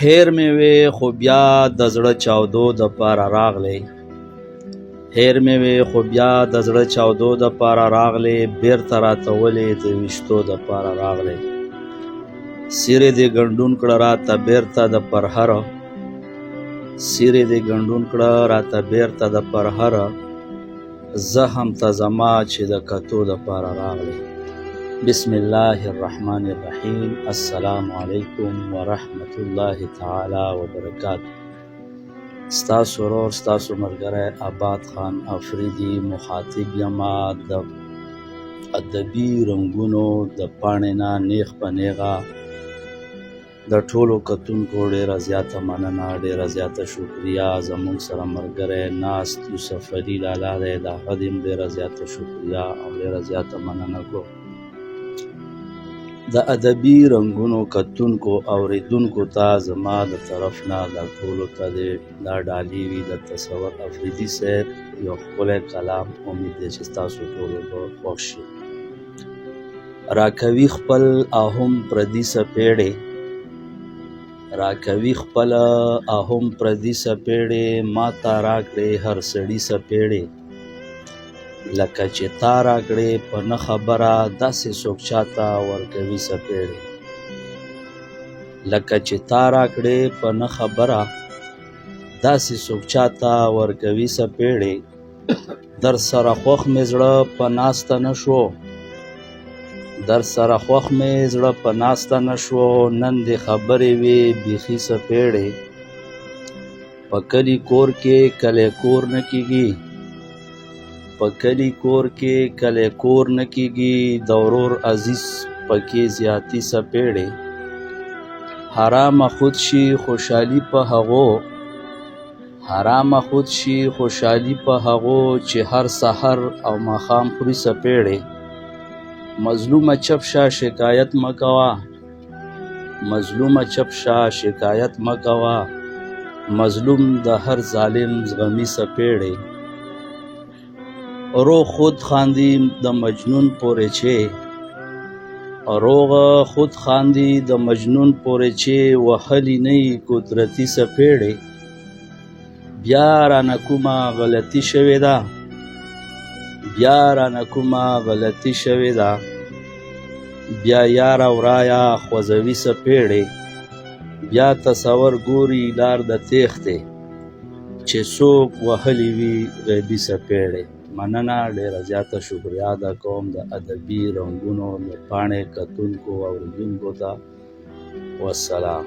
هیر مې وې خو بیا د زړه چاودو دپاره راغلی، هیر مې وې خو بیا د زړه چاودو دپاره راغلی، بیرته راته ولې د ویشتو دپاره راغلی. سیرې دې ګنډون کړه راته بیرته د پرهره، سیرې دې ګنډون کړه راته بیرته د پرهره، زخم ته زما چې د کتو دپاره راغلی. بسم الله الرحمن الرحیم. السلام علیکم ورحمت الله تعالی وبرکاتہ. ستاسو ورور ستاسو ملګری آباد خان افریدي مخاطب یما د ادبي رنګونو د پاڼې نه نیغ په نیغه. د ټولو کتونکو ډېره زیاته مننه، ډېره زیاته شکریا. زموږ سره ملګری ناست یوسف علي لالا دی، د هغه دې هم ډېره زیاته شکریا او ډېره زیاته مننه کوم. د ادبي رنګونو کتونکو اوریدونکو ته زما د طرف نه د ټولو ته دې دا ډالۍ وي د تصور افریدي صاحب یو ښکلی کلام. امید دی چې ستاسو ټولو به خوښ شي. راکوي خپل اهم پردي څپېړې، راکوي خپل اهم پردي څپېړې، ما ته راکړې هر سړي څپېړې، لکه چې تا راکړې په نه خبره داسې څوک چاته ورکوي څپېړې، لکه چې تا راکړې په نه خبره داسې څوک چاته ورکوي څپېړې. در سره خوښ مې زړه په ناسته نه شو، در سره خوښ مې زړه په ناسته نه شو، نن دې خبرې وې بیخي څپېړې. په کلي کور کې کلی کور نه کېږي، په کلي کور کې کلی کور نه کېږي، د ورور عزیز پکې زیاتي څپېړې. حرامه خود شي خوشحالي په هغو، حرامه خود شي خوشحالي په هغو، چې هر سحر او ماښام خوري څپېړې. مظلومه چپ شه شکایت مه کوه، مظلومه چپ شه شکایت مه کوه، مظلوم د هر ظالم زغمي څپېړې. روغ خود خاندي د مجنون پورې چې، روغ خود خاندي د مجنون پورې چې، وهلي نه یې قدرتي څپېړې. بیا رانه کومه غلطي شوې ده، بیا رانه کومه غلطي شوې ده، بیا یاره ورایه خوځوي څپېړې. بیا تصور ګوري لار د تېښتې، چې څوک وهلي وي غیبي څپېړې. مننه، ډېره زیاته شکریا ادا کوم د ادبي رنګونو د پاڼې کتونکو او اوریدونکو ته. والسلام.